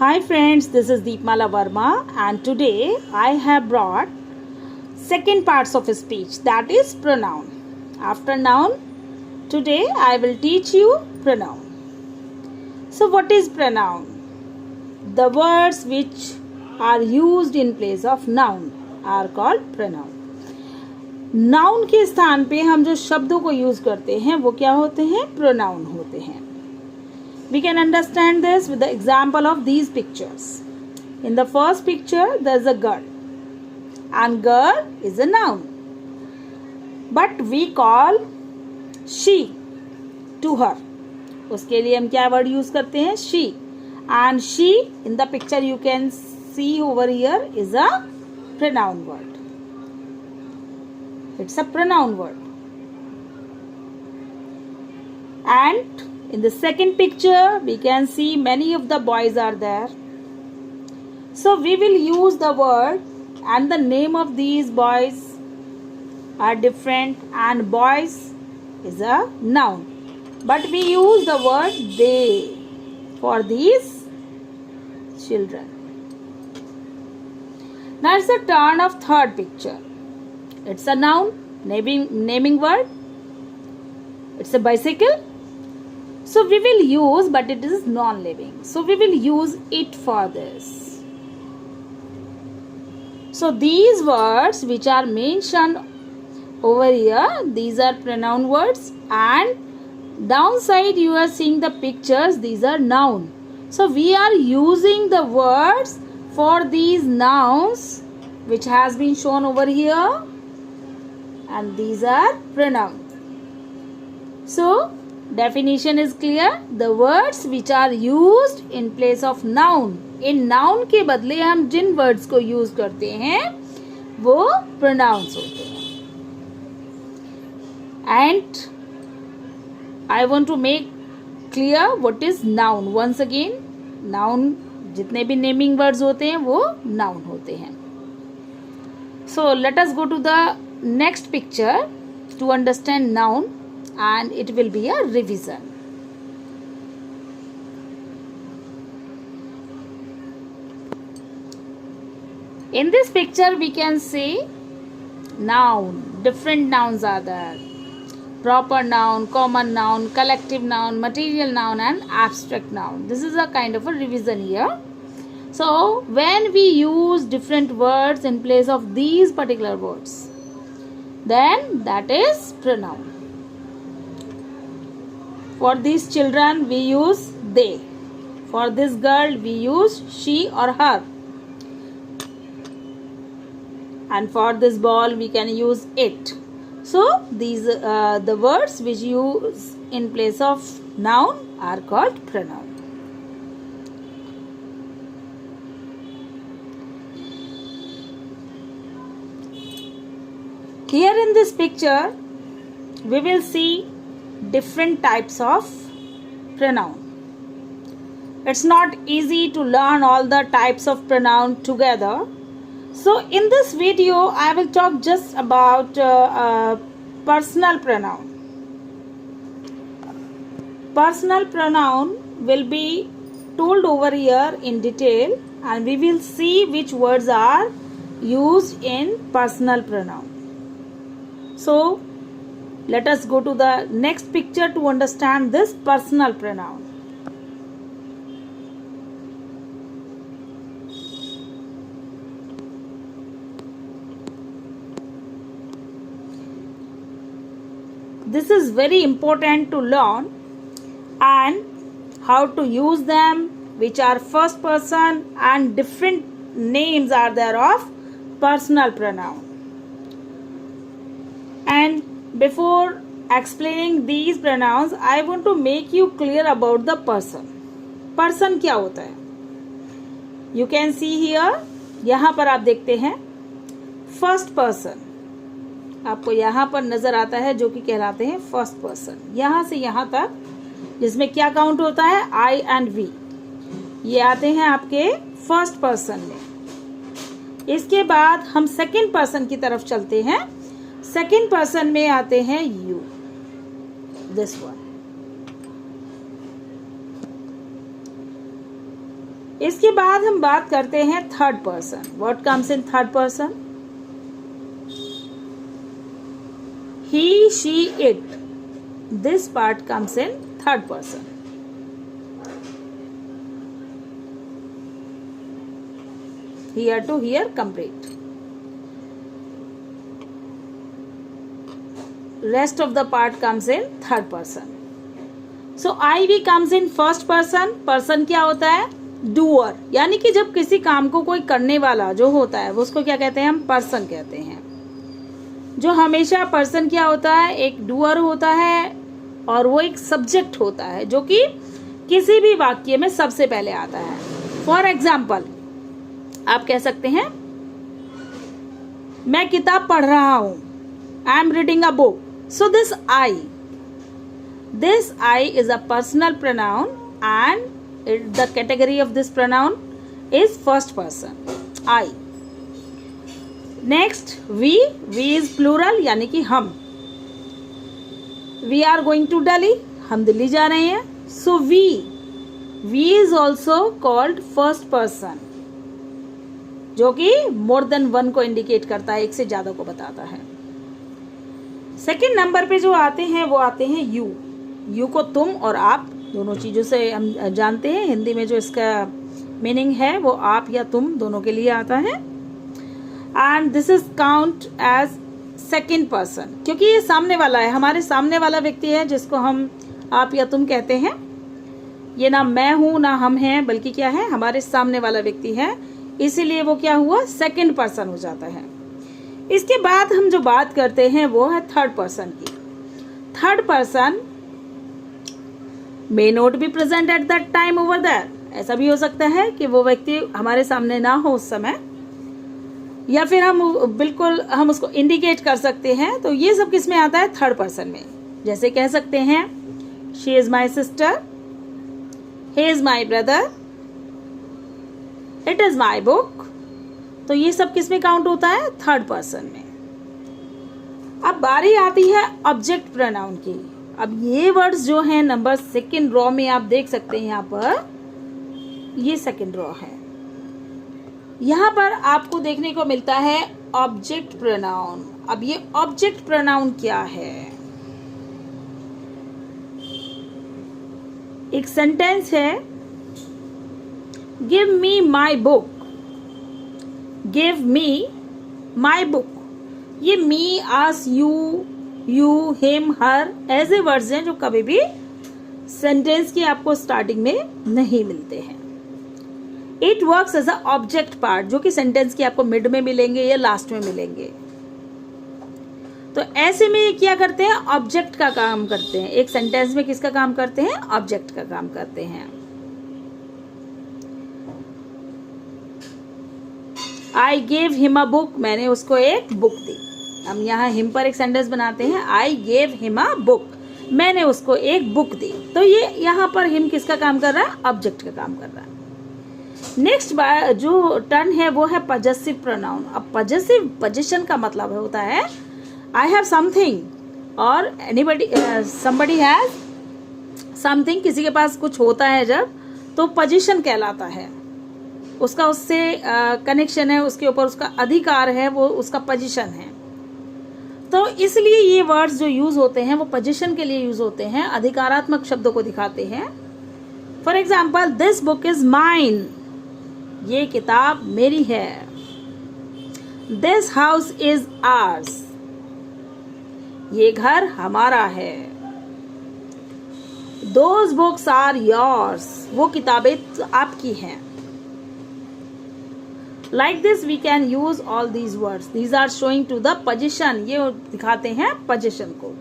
Hi friends, this is Deepmala Verma and today I have brought second parts of speech, that is pronoun. After noun, today I will teach you pronoun. So what is pronoun? The words which are used in place of noun are called pronoun. Noun के स्थान पे हम जो शब्दों को use करते हैं वो क्या होते हैं? प्रोनाउन होते हैं. We can understand this with the example of these pictures. In the first picture, there is a girl, and girl is a noun. But we call she to her. उसके लिए हम क्या word use करते हैं? She. And she in the picture you can see over here is a pronoun word. It's a pronoun word. And in the second picture, we can see many of the boys are there. So we will use the word and the name of these boys are different and boys is a noun. But we use the word they for these children. Now it's the turn of third picture. It's a noun, naming word. It's a bicycle. So we will use, but it is non-living. So we will use it for this. So these words which are mentioned over here, these are pronoun words, and downside you are seeing the pictures, these are noun. So we are using the words for these nouns which has been shown over here, and these are pronoun. So definition is clear. The words which are used in place of noun, in noun के बदले हम जिन words को use करते हैं वो pronouns होते हैं. And I want to make clear what is noun. Once again, noun जितने भी naming words होते हैं वो noun होते हैं. So let us go to the next picture to understand noun. And it will be a revision. In this picture we can see noun. Different nouns are there. Proper noun, common noun, collective noun, material noun and abstract noun. This is a kind of a revision here. So when we use different words in place of these particular words, then that is pronoun. For these children we use they. For this girl we use she or her. And for this ball we can use it. So these the words which use in place of noun are called pronoun. Here in this picture we will see different types of pronoun. It's not easy to learn all the types of pronoun together. So in this video I will talk just about personal pronoun. Personal pronoun will be told over here in detail, and we will see which words are used in personal pronoun. So let us go to the next picture to understand this personal pronoun. This is very important to learn and how to use them, which are first person, and different names are there of personal pronoun. And before explaining these pronouns, I want to make you clear about the person. Person क्या होता है? You can see here, यहाँ पर आप देखते हैं first person. आपको यहाँ पर नजर आता है जो कि कहलाते हैं first person. यहाँ से यहाँ तक जिसमें क्या काउंट होता है? I and we. ये आते हैं आपके first person में. इसके बाद हम second person की तरफ चलते हैं. सेकेंड पर्सन में आते हैं यू, दिस वन. इसके बाद हम बात करते हैं third person. What comes in third person? he, she, it. This part comes in third person. Here to here complete. Rest of the part comes in third person. So I भी comes in first person. Person क्या होता है? Doer. यानी कि जब किसी काम को कोई करने वाला जो होता है वो उसको क्या कहते हैं? हम person कहते हैं. जो हमेशा पर्सन क्या होता है? एक डूअर होता है और वो एक सब्जेक्ट होता है जो कि किसी भी वाक्य में सबसे पहले आता है. फॉर एग्जाम्पल आप कह सकते हैं मैं किताब पढ़ रहा हूं. I am reading a book. So this I is a personal pronoun and the category of this pronoun is first person. I. Next we is plural यानी कि हम. We are going to Delhi. हम दिल्ली जा रहे हैं. So we is also called first person जो कि more than one को इंडिकेट करता है, एक से ज्यादा को बताता है. सेकेंड नंबर पे जो आते हैं वो आते हैं यू को तुम और आप दोनों चीजों से हम जानते हैं. हिंदी में जो इसका मीनिंग है वो आप या तुम दोनों के लिए आता है. And this is count as second person क्योंकि ये सामने वाला है, हमारे सामने वाला व्यक्ति है जिसको हम आप या तुम कहते हैं. ये ना मैं हूं ना हम हैं, बल्कि क्या है? हमारे सामने वाला व्यक्ति है. इसीलिए वो क्या हुआ? सेकेंड पर्सन हो जाता है. इसके बाद हम जो बात करते हैं वो है थर्ड पर्सन की. Third person may not be present at that time over there. ऐसा भी हो सकता है कि वो व्यक्ति हमारे सामने ना हो उस समय, या फिर हम उसको इंडिकेट कर सकते हैं. तो ये सब किस में आता है? थर्ड पर्सन में. जैसे कह सकते हैं she is my sister, he is my brother, it is my book. तो ये सब किस में काउंट होता है? थर्ड पर्सन में. अब बारी आती है ऑब्जेक्ट प्रोनाउन की. अब ये वर्ड्स जो हैं नंबर सेकेंड रॉ में आप देख सकते हैं. यहाँ पर ये सेकेंड रॉ है. यहाँ पर आपको देखने को मिलता है ऑब्जेक्ट प्रोनाउन. अब ये ऑब्जेक्ट प्रोनाउन क्या है? एक सेंटेंस है give me my book. Give me my book. ये मी, आस, यू, हिम, हर ऐसे वर्ड्स हैं जो कभी भी सेंटेंस की आपको स्टार्टिंग में नहीं मिलते हैं. It works as a object part जो कि सेंटेंस की आपको मिड में मिलेंगे या लास्ट में मिलेंगे. तो ऐसे में ये क्या करते हैं? ऑब्जेक्ट का काम करते हैं. एक सेंटेंस में किसका काम करते हैं? ऑब्जेक्ट का काम करते हैं. I gave him a book. मैंने उसको एक बुक दी. हम यहाँ हिम पर एक सेंटेंस बनाते हैं. I gave him a book. मैंने उसको एक बुक दी. तो ये यहाँ पर हिम किसका काम कर रहा है? ऑब्जेक्ट का काम कर रहा है. नेक्स्ट जो टर्न है वो है पजेसिव प्रोनाउन. अब पजेसिव पोजीशन का मतलब होता है आई हैव समथिंग और एनीबडी समबडी हैज समथिंग. किसी के पास कुछ होता है जब, तो पोजीशन कहलाता है. उसका उससे कनेक्शन है, उसके ऊपर उसका अधिकार है, वो उसका पोजीशन है. तो इसलिए ये वर्ड्स जो यूज होते हैं वो पोजीशन के लिए यूज होते हैं, अधिकारात्मक शब्दों को दिखाते हैं. For example this book is mine. ये किताब मेरी है. This house is ours. ये घर हमारा है. Those books are yours. वो किताबें आपकी हैं. Like this we can use all these words. These are showing to the position. ये दिखाते हैं पोजीशन को.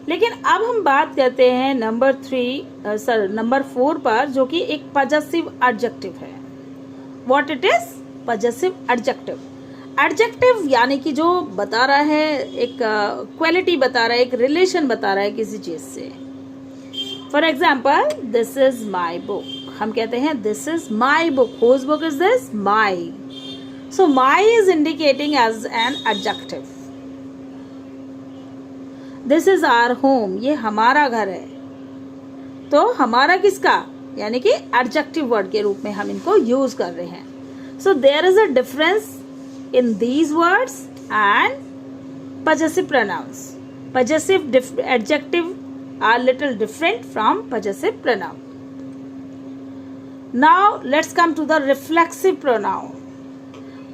लेकिन अब हम बात करते हैं नंबर 4 पर, जो कि एक पजेसिव एडजेक्टिव है. What it is? Possessive adjective. Adjective यानी कि जो बता रहा है, एक क्वालिटी बता रहा है, एक रिलेशन बता रहा है किसी चीज से. For example this is my book. हम कहते हैं this is my book. Whose book is this? My. So my is indicating as an adjective. This is our home. ये हमारा घर है. तो हमारा किसका? यानी कि एडजेक्टिव वर्ड के रूप में हम इनको यूज कर रहे हैं. So there is a difference in these words and possessive pronouns. Possessive adjective are little different from possessive pronoun. Now let's come to the reflexive pronoun.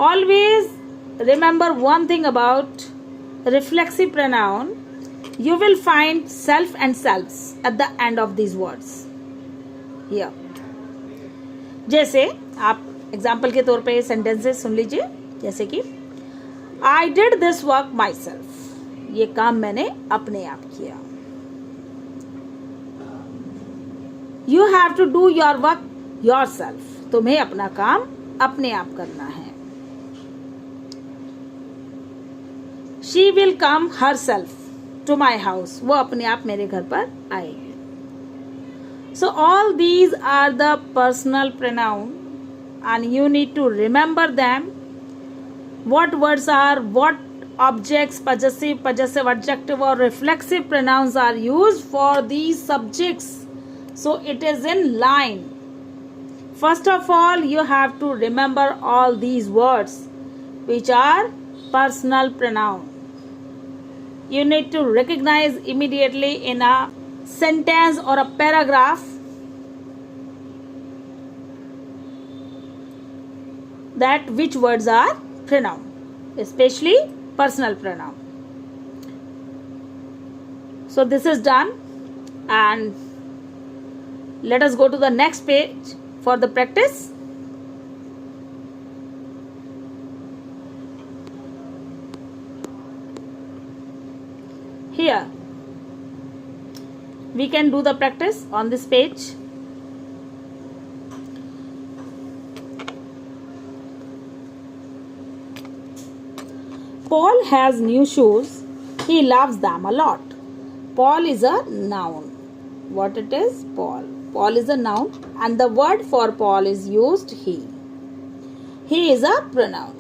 Always remember one thing about reflexive pronoun. You will find self and selves at the end of these words. Here. जैसे आप example के तौर पे sentences सुन लीजिए. जैसे कि I did this work myself. ये काम मैंने अपने आप किया. You have to do your work yourself. तुम्हें अपना काम अपने आप करना है. She will come herself to my house. वो अपने आप मेरे घर पर आएगी. So all these are the personal pronoun and you need to remember them. What words are, what objects, possessive, possessive adjective or reflexive pronouns are used for these subjects. So it is in line. First of all, you have to remember all these words which are personal pronoun. You need to recognize immediately in a sentence or a paragraph that which words are pronoun, especially personal pronoun. So this is done and let us go to the next page for the practice. Here we can do the practice on this page. Paul has new shoes. He loves them a lot. Paul is a noun. What it is? Paul. Paul is a noun and the word for Paul is used he. He is a pronoun.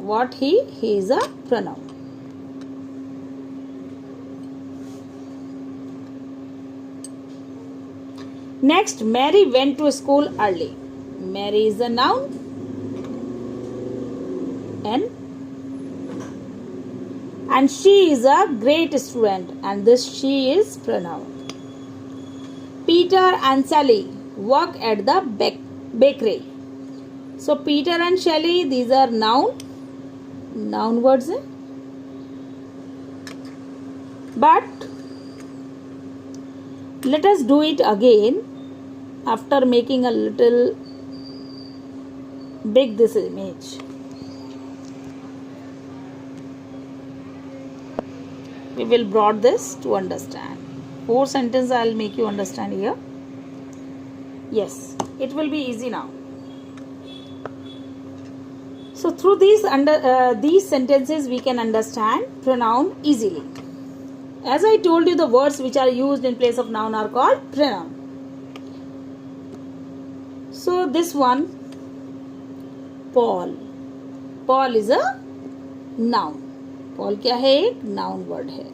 What he? He is a pronoun. Next, Mary went to school early. Mary is a noun. And she is a great student and this she is pronoun. Peter and Sally work at the bakery. So Peter and Sally, these are noun words. But let us do it again after making a little big this image. We will broad this to understand. 4 sentences I will make you understand here. Yes, it will be easy now. So through these sentences we can understand pronoun easily. As I told you, the words which are used in place of noun are called pronoun. So this one, Paul. Paul is a noun. Paul क्या है? एक noun word है.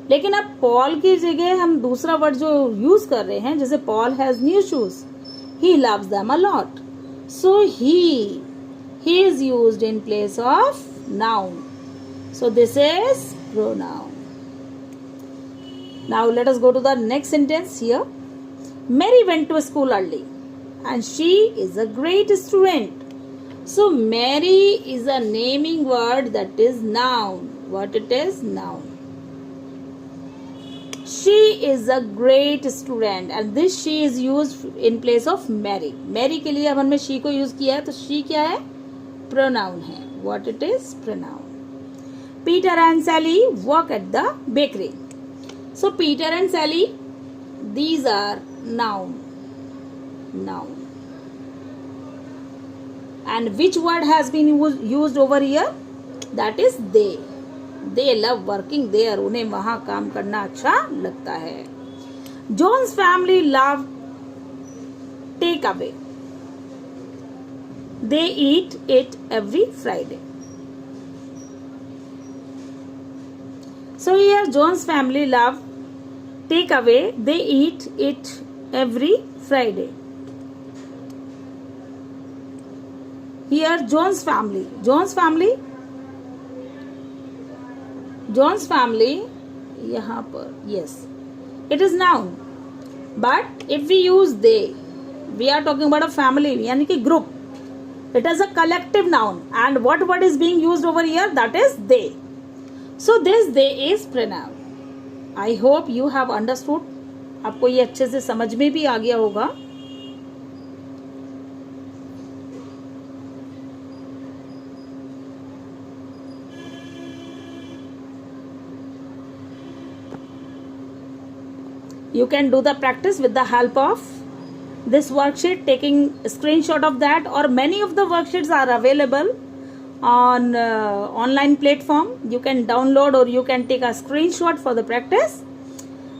लेकिन अब Paul की जगह हम दूसरा वर्ड जो यूज कर रहे हैं, जैसे Paul has new shoes, he loves them a lot. So he is used in place of noun. So this is pronoun. Now let us go to the next sentence here. Mary went to school early and she is a great student. So Mary is a naming word, that is noun. What it is? Noun. She is a great student and this she is used in place of Mary. Mary के लिए अब हमने she को use किया है, तो she क्या है? Pronoun है. What it is? Pronoun. Peter and Sally work at the bakery. So Peter and Sally, these are noun. Noun. And which word has been used over here? That is they. They love working there. उन्हें वहाँ काम करना अच्छा लगता है. John's family love takeaway. They eat it every Friday. So here John's family love takeaway. They eat it every Friday. Here Jones family. Jones family यहाँ पर, yes, it is noun. But if we use they, we are talking about a family, यानी कि group. It is a collective noun, and what word is being used over here? That is they. So this they is pronoun. I hope you have understood. आपको ये अच्छे से समझ में भी आ गया होगा. You can do the practice with the help of this worksheet, taking a screenshot of that, or many of the worksheets are available on online platform. You can download or you can take a screenshot for the practice.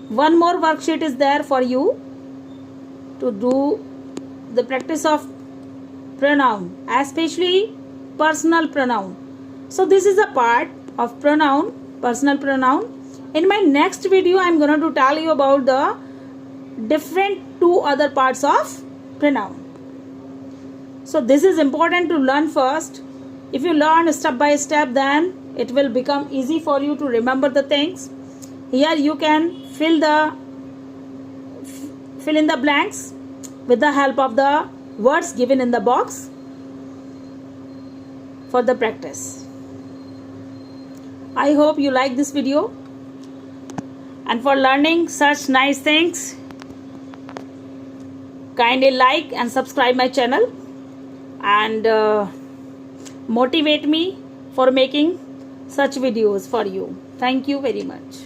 One more worksheet is there for you to do the practice of pronoun, especially personal pronoun. So this is a part of pronoun, personal pronoun. In my next video, I am going to tell you about the different two other parts of pronoun. So this is important to learn first. If you learn step by step, then it will become easy for you to remember the things. Here you can fill in the blanks with the help of the words given in the box for the practice. I hope you like this video. And for learning such nice things, kindly like and subscribe my channel and motivate me for making such videos for you. Thank you very much.